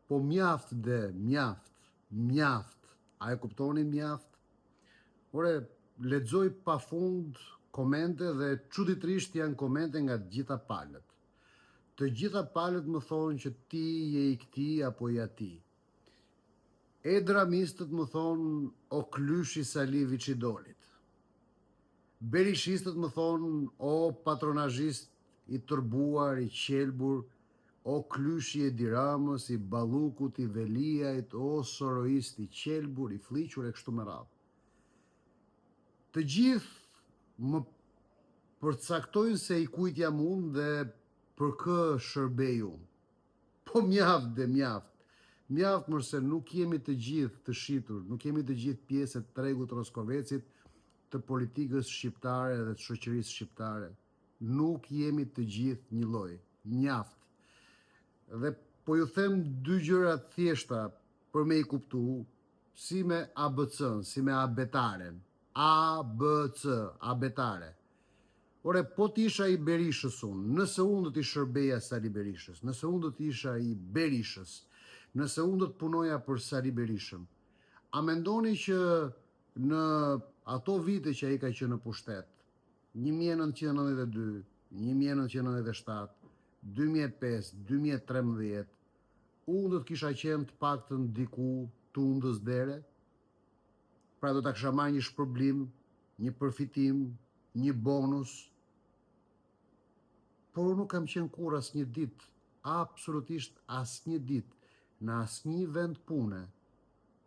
po mjaft dhe mjaft. A e kuptoni mjaft? Ore, lexoj pafund komente dhe çuditërisht janë komente nga të gjitha palët. Të gjitha palët më thonë që ti je i këtij apo i atij. Edramistët më thonë o klyshi Sali Viçidolit. Berishistët më thonë o patronazhist i tërbuar, i qelbur, o klyshi Edi Ramës, i Ballukut, i Veliajt, o soroist i qelbur, i fliqur e kështu me radhë. Të gjithë më përcaktojnë se i kujt jam unë dhe për kë shërbej unë. Po mjaft dhe mjaft. Mjaft mërse nuk jemi të gjithë të shitur, nuk jemi të gjithë pjesë të tregut Roskovecit, të politikës shqiptare dhe të shoqërisë shqiptare. Nuk jemi të gjithë një lloj. Mjaft. Dhe po ju them dy gjëra thjeshta për me i kuptu, si me ABC-n, si me abetaren. ABC, abetare. Ore, po t'isha i Berishës unë, nëse unë do t'i shërbeja Sali Berishës, nëse unë do t'isha i Berishës, nëse unë do të punoja për Sali Berishën, a mendoni që në ato vite që ai ka qenë në pushtet, 1992, 1997, 2005, 2013, unë do të kisha qenë të paktën diku tundës dere, pra do të kisha marrë një shpërblim, një përfitim, një bonus, por nuk kam qenë kur asnjë ditë, absolutisht asnjë ditë, në asnjë vend pune,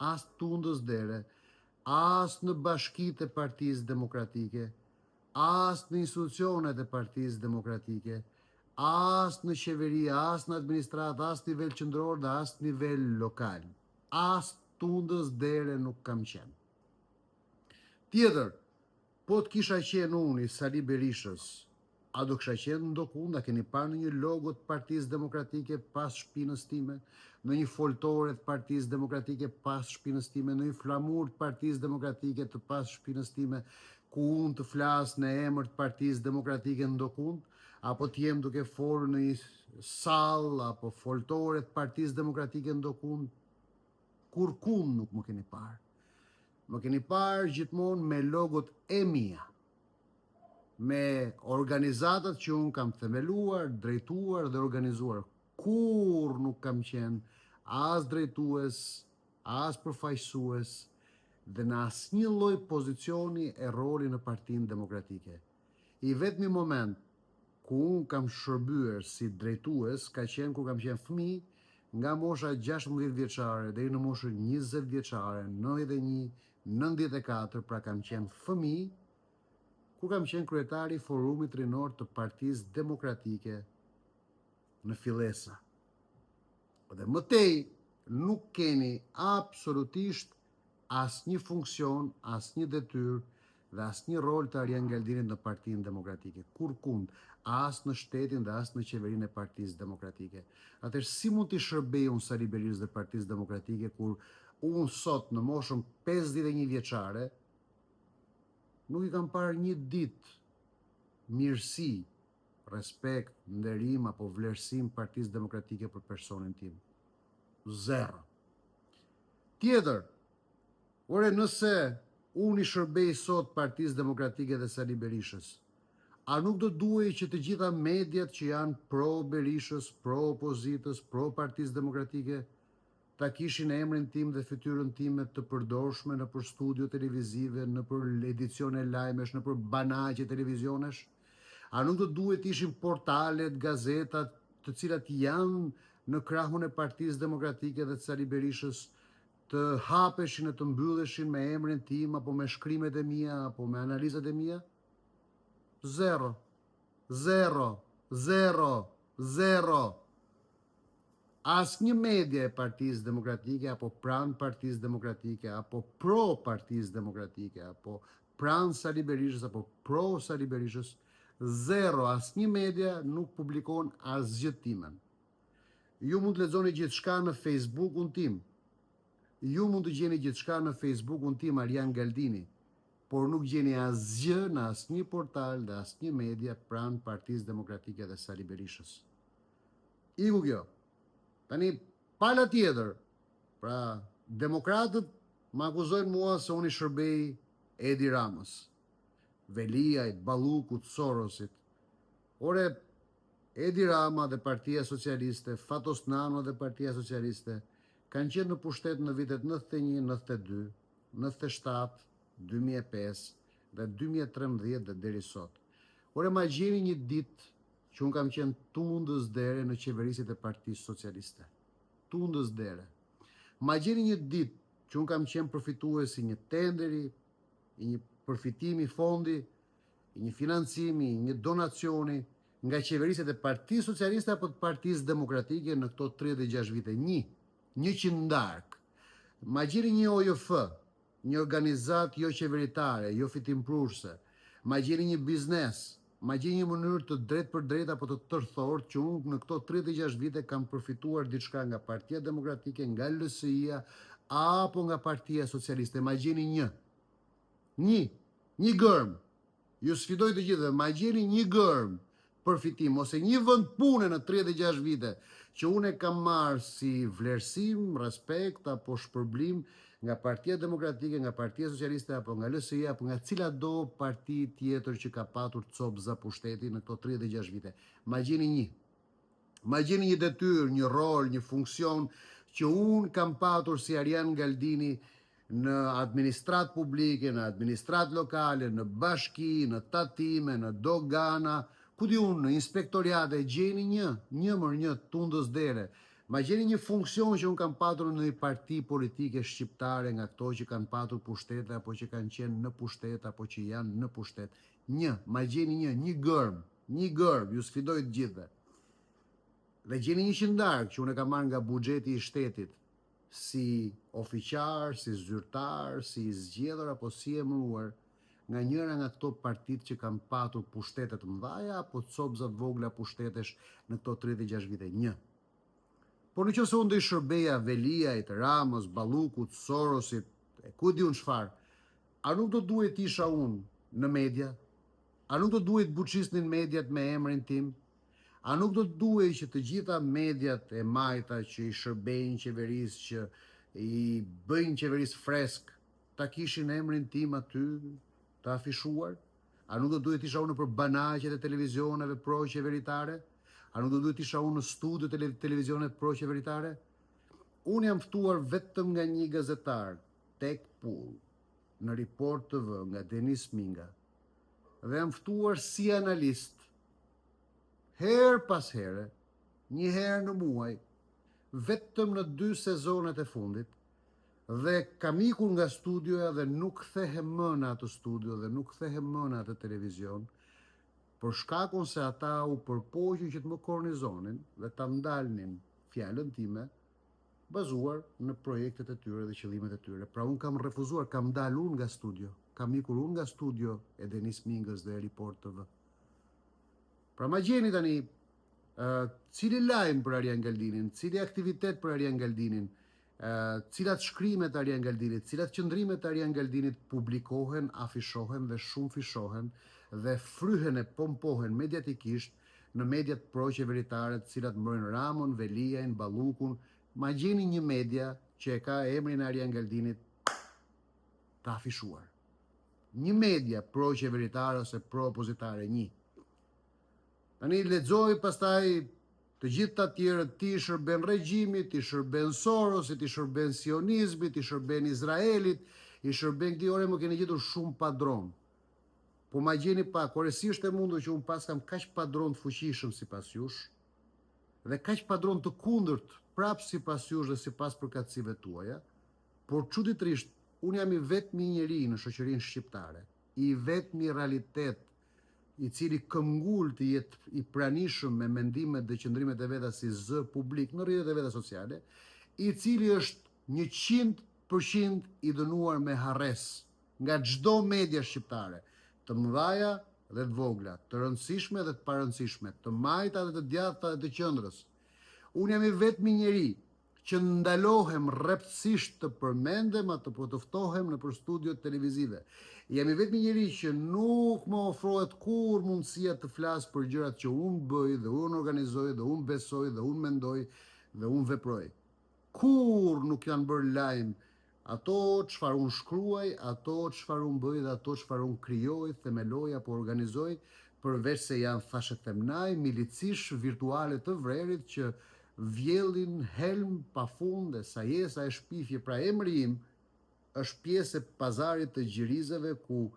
as tundës dere, as në bashkitë e Partisë Demokratike, as në institucionet e Partisë Demokratike, as në qeveri, as në administratë, as nivel qendror dhe as nivel lokal. As tundës dere nuk kam qenë. Tjetër, po të kisha qenë unë i Sali Berishës, a do kisha qenë ndokund, a keni parë në një logo të Partisë Demokratike pas shpinës time, në një foltore të Partisë Demokratike pas shpinës time, në një flamur të Partisë Demokratike të pas shpinës time, ku unë të flas në emër të Partisë Demokratike ndokund, apo të jem duke folur në një sallë apo foltore të Partisë Demokratike ndokund, kurkund nuk më keni parë. Më keni parë gjithmonë me logot e mia, me organizatat që unë kam themeluar, drejtuar dhe organizuar. Kur nuk kam qenë as drejtues, as përfaqësues dhe në asnjë lloj pozicioni e roli në Partinë Demokratike. I vetmi moment ku unë kam shërbyer si drejtues ka qenë kur kam qenë fëmijë, nga mosha 16 vjeçare deri në moshën 20 vjeçare, 91, 94, pra kam qenë fëmijë, ku kam qenë kryetari i forumit rinor të Partisë Demokratike në Fillesa. Dhe mëtej nuk keni absolutisht asnjë funksion, asnjë detyrë dhe asnjë rol të Arjan Galdinit në Partinë Demokratike. Kurkund, as në shtetin dhe as në qeverinë e Partisë Demokratike. Atëherë si mund t'i shërbej unë Sali Berishës dhe Partisë Demokratike kur unë sot në moshën 51 vjeçare nuk i kam parë një ditë mirësi, respekt, nderim apo vlerësim Partisë Demokratike për personin tim. Zero. Tjetër, ore nëse unë i shërbej sot Partisë Demokratike dhe Sali Berishës, a nuk do duhej që të gjitha mediat që janë pro Berishës, pro opozitës, pro Partisë Demokratike, ta kishin emrin tim dhe fytyrën time të përdorshme në për studio televizive, në për edicione lajmesh, në për banaqe televizionesh? A nuk do duhet ishin portalet, gazetat, të cilat janë në krahun e Partisë Demokratike dhe të Sali Berishës, të hapeshin e të mbylleshin me emrin tim, apo me shkrimet e mia, apo me analizat e mia? Zero. Zero. Zero. Zero. Asnjë media e Partisë Demokratike, apo pranë Partisë Demokratike, apo pro Partisë Demokratike, apo pranë Sali Berishës, apo pro Sali Berishës, zero, asnjë media nuk publikon asgjë timen. Ju mund të lexoni gjithçka në Facebook-un tim. Ju mund të gjeni gjithçka në Facebook-un tim, Arjan Galdini, por nuk gjeni asgjë në asnjë portal dhe asnjë media pranë Partisë Demokratike dhe Sali Berishës. Iku kjo. Tani, Pala tjetër, pra demokratët më akuzojnë mua se unë i shërbej Edi Ramës, Veliajt, Ballukut, Sorosit. Ore, Edi Rama dhe Partia Socialiste, Fatos Nano dhe Partia Socialiste kanë qenë në pushtet në vitet 91, 92, 97, 2005 dhe 2013 dhe deri sot. Ore, ma gjeni një ditë që unë kam qenë tundës dere në qeverisit e Partisë Socialiste. Tundës dere. Ma gjeni një ditë që unë kam qenë përfituesi një tenderi, një përfitimi fondi, një financimi, një donacioni nga qeverisit e Partisë Socialiste apo të Partisë Demokratike në këto 36 vite. Një qindark. Ma gjeni një OJF, një organizat jo qeveritare, jo fitimprurse. Ma gjeni një biznes, ma gjeni një mënyrë të drejt për drejt apo të tërthort që unë në këto 36 vite kam përfituar diçka nga Partia Demokratike, nga LSI-a apo nga Partia Socialiste. Ma gjeni një gërm. Ju sfidoj të gjithë, ma gjeni një gërm përfitim ose një vend pune në 36 vite që unë e kam marrë si vlerësim, respekt apo shpërblim nga Partia Demokratike, nga Partia Socialiste apo nga LSI apo nga cila do parti tjetër që ka patur copza pushteti në këto 36 vite. Ma gjeni një. Ma gjeni një detyrë, një rol, një funksion që unë kam patur si Arjan Galdini në administrat publike, në administrat lokale, në bashki, në tatime, në dogana, ku di unë, në inspektoriate, gjeni një tundës dere. Ma gjeni një funksion që unë kam patur në një parti politike shqiptare nga këto që kanë patur pushtete apo që kanë qenë në pushtet apo që janë në pushtet. Ma gjeni një gërm, ju sfidoj të gjithë. Dhe gjeni një qindark që unë e kam marrë nga buxheti i shtetit, si ofiqar, si zyrtar, si i zgjedhur apo si emëruar nga njëra nga këto partit që kanë patur pushtetet mëdhaja apo copzat vogla pushtetesh në këto 36 vite. Por në qëse unë do i shërbeja Veliajt, Ramës, Ballukut, Sorosit, ku di unë çfarë, a nuk do duhet isha unë në media? A nuk do duhet buçisnin mediat me emrin tim? A nuk do duhet që të gjitha mediat e majta që i shërbejnë qeverisë, që i bëjnë qeverisë fresk, ta kishin emrin tim aty, të afishuar? A nuk do duhet isha unë për banaqet e televizioneve pro-qeveritare? A nuk do duhet isha unë në studio të televizionet pro-qeveritare? Unë jam ftuar vetëm nga një gazetar, Tek Pull, në Report TV nga Denis Minga, dhe jam ftuar si analist, herë pas here, një herë në muaj, vetëm në 2 sezonet e fundit, dhe kam ikur nga studioja dhe nuk kthehem më në atë studio dhe nuk kthehem më në atë televizion, për shkakun se ata u përpoqën që të më kornizonin dhe ta ndalnin fjalën time bazuar në projektet e tyre dhe qëllimet e tyre. Pra unë kam refuzuar, kam dalë unë nga studio, kam ikur unë nga studio e Denis Mingës dhe Report TV. Pra ma gjeni tani cili lajm për Arjan Galdinin, cili aktivitet për Arjan Galdinin, cilat shkrimet Arjan Galdinit, cilat qëndrimet Arjan Galdinit publikohen, afishohen dhe shumë fishohen dhe fryhen e pompohen mediatikisht në mediat pro-qeveritare të cilat mbrojnë Ramon, Veliajn, Ballukun. Ma gjeni një media që e ka emrin Arjan Galdinit të afishuar. Një media pro-qeveritare ose pro-opozitare, një. Tani lexoj pastaj të gjithë të tjerët, ti shërben regjimit, ti shërben Sorosit, ti shërben sionizmit, ti shërben Izraelit, i shërben këti. Ore më keni gjetur shumë padron. Po ma gjeni pak, koresisht e mundur që unë pas kam kaq padron të fuqishëm si pas jush, dhe kaq padron të kundërt prapë si pas jush dhe si pas përkatësive tuaja, por çuditërisht, unë jam i vetmi njeri në shoqërinë shqiptare, i vetmi realitet i cili këmbgul të jetë i pranishëm me mendimet dhe qëndrimet e veta si zë publik në rrjetet e veta sociale, i cili është 100% i dënuar me harres nga çdo media shqiptare, të mëdhaja dhe të vogla, të rëndësishme dhe të parëndësishme, të majta dhe të djathta dhe të qendrës. Unë jam i vetmi njeri që ndalohem rreptësisht të përmendem atë po të ftohem në për studiot televizive. Jam i vetmi njeri që nuk më ofrohet kur mundësia të flas për gjërat që unë bëj dhe unë organizoj dhe unë besoj dhe unë mendoj dhe unë veproj. kur nuk janë bërë lajm ato çfarë unë shkruaj, ato çfarë unë bëj dhe ato çfarë unë krijoj, themeloj apo organizoj, përveç se janë thashë themnaj, milicish virtuale të vrerit që vjellin helm pafund dhe sajesa e shpifje. Pra emri im është pjesë e pazarit të gjirizave ku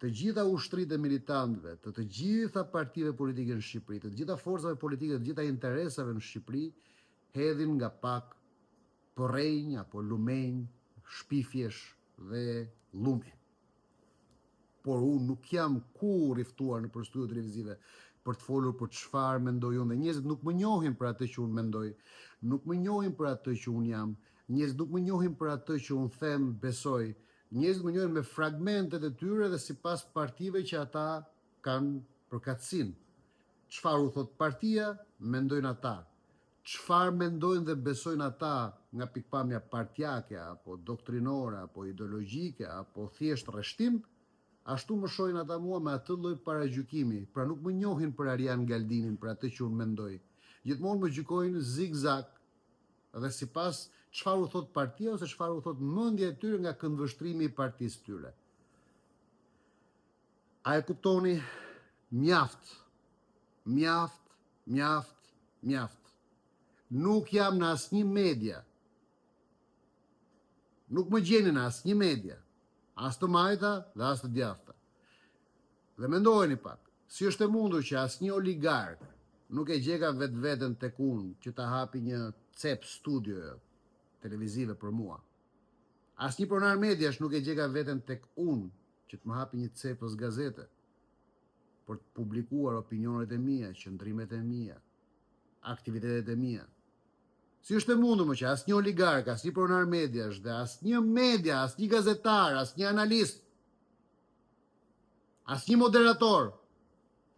të gjitha ushtrit e militantëve, të gjitha partive politike në Shqipëri, të gjitha forcave politike, të gjitha interesave në Shqipëri, hedhin nga pak porrenj apo lumenj, shpifjesh dhe lumi. Por unë nuk jam kur i ftuar në për studio televizive për të folur për çfarë mendoj unë. Dhe njerëzit nuk më njohin për atë që unë mendoj, nuk më njohin për atë që unë jam, njerëzit nuk më njohin për atë që unë them, besoj. Njerëzit më njohin me fragmentet e tyre dhe sipas partive që ata kanë përkatësinë. Çfarë u thot partia, mendojnë ata. Çfarë mendojnë dhe besojnë ata nga pikpamja partjake, apo doktrinore, apo ideologjike, apo thjesht rreshtim, ashtu më shohin ata mua me atë lloj paragjykimi. Pra nuk më njohin për Arian Galdinin, për atë që unë mendoj. Gjithmonë më gjykojnë zigzag dhe sipas çfarë u thot partia ose çfarë u thot mendja e tyre nga këndvështrimi i partisë tyre. A e kuptoni? Mjaft. Mjaft, mjaft, mjaft. Nuk jam në asnjë media. Nuk më gjeni në asnjë media. As të majta dhe as të djathta. Dhe mendojeni pak, si është e mundur që asnjë oligark nuk e gjeka vetveten tek unë që ta hapi një cep studio televizive për mua. Asnjë pronar mediash nuk e gjeka veten tek unë që të më hapi një cepës gazete për të publikuar opinionet e mia, qëndrimet e mia, aktivitetet e mia. Si është e mundur më që asnjë oligark, asnjë pronar mediash dhe asnjë media, asnjë gazetar, asnjë analist, asnjë moderator,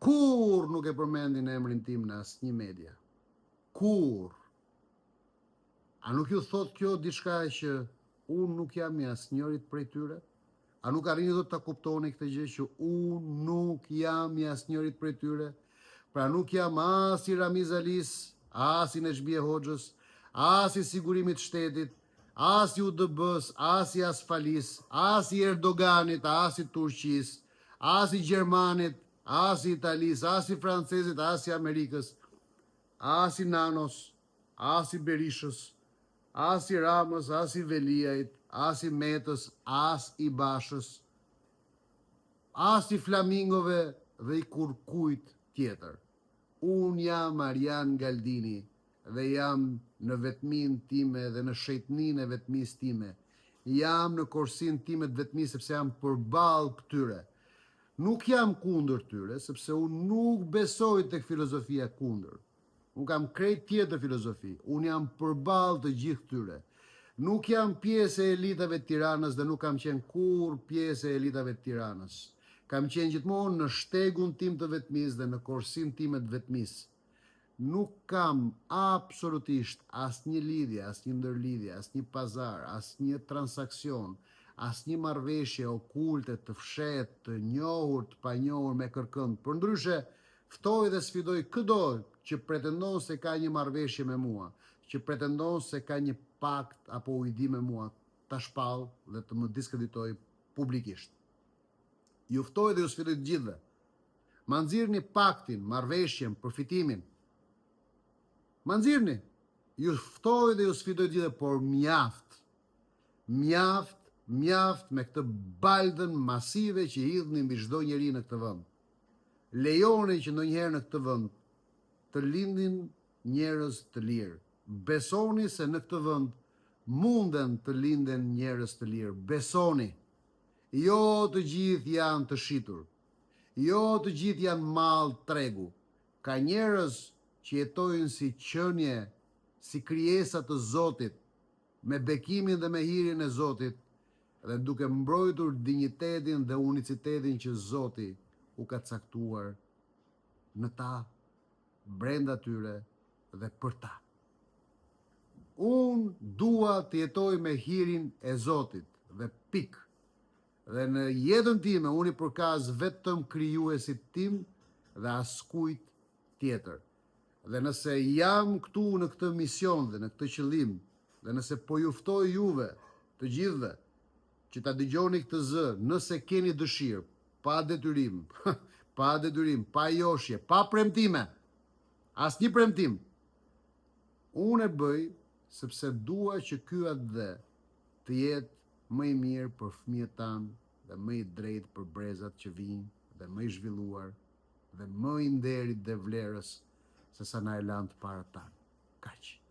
kur nuk e përmendin emrin tim në asnjë media. Kur? A nuk ju thot kjo diçka që unë nuk jam i asnjërit prej tyre? A nuk arrini do ta kuptoni këtë gjë që unë nuk jam i asnjërit prej tyre? Pra nuk jam as i Ramiz Alis, as i Nexhbie Hoxhës, as i sigurimit shtetit, as i UDB-s, as i Asfalis, as i Erdoganit, as i Turqis, as i Gjermanit, as i Italis, as i Francezit, as i Amerikës, as i Nanos, as i Berishës, as i Ramës, as i Veliajt, as i Metës, as i Bashës, as i Flamingove dhe i kurkujt tjetër. Unë jam Arian Galdini dhe jam në vetmin time dhe në shejtnin e vetmis time. Jam në korsin time të vetmis sepse jam përballë këtyre. Nuk jam kundër tyre, sepse unë nuk besoj tek filozofia kundër. Unë kam krejt tjetër filozofi. Unë jam përballë të gjithë tyre. Nuk jam pjesë e elitave të Tiranës dhe nuk kam qenë kur pjesë e elitave të Tiranës. Kam qenë gjithmonë në shtegun tim të vetmis dhe në korsin time të vetmis. Nuk kam absolutisht asnjë lidhje, asnjë ndërlidhje, asnjë pazar, asnjë transakcion, asnjë marrëveshje okulte, të fshehtë, të njohur, të panjohur me kërkënd. Përndryshe, ftoj dhe sfidoj çdo që pretendon se ka një marrëveshje me mua, që pretendon se ka një pakt apo ujdi me mua, ta shpall dhe të më diskreditoj publikisht. Ju ftoj dhe ju sfidoj të gjithëve. Ma nxirrni paktin, marrëveshjen, përfitimin. Ma nxirrni. Ju ftoj dhe ju sfidoj të gjithëve, por mjaft. Mjaft, mjaft me këtë baldën masive që hidhni mbi çdo njeri në këtë vend. Lejoni që ndonjëherë në këtë vend të lindin njerëz të lirë. Besoni se në këtë vend munden të linden njerëz të lirë. Besoni. Jo të gjithë janë të shitur. Jo të gjithë janë mall tregu. Ka njerëz që jetojnë si qenie, si krijesa të Zotit, me bekimin dhe me hirin e Zotit, dhe duke mbrojtur dinjitetin dhe unicitetin që Zoti u ka caktuar në ta, brenda tyre dhe për ta. Unë dua të jetoj me hirin e Zotit dhe pik. Dhe në jetën time unë i përkas vetëm krijuesit tim dhe askujt tjetër. Dhe nëse jam këtu në këtë mision dhe në këtë qëllim, Dhe nëse po juftoj juve, të gjithëve, që ta dëgjoni këtë zë, nëse keni dëshirë, pa detyrim, pa detyrim, pa joshje, pa premtime, asnjë premtim, unë e bëj sepse dua që ky atë të jetë më i mirë për fëmijët tanë dhe më i drejtë për brezat që vinë dhe më i zhvilluar dhe më i nderit dhe vlerës se sa na e lanë të para tanë. Kaq.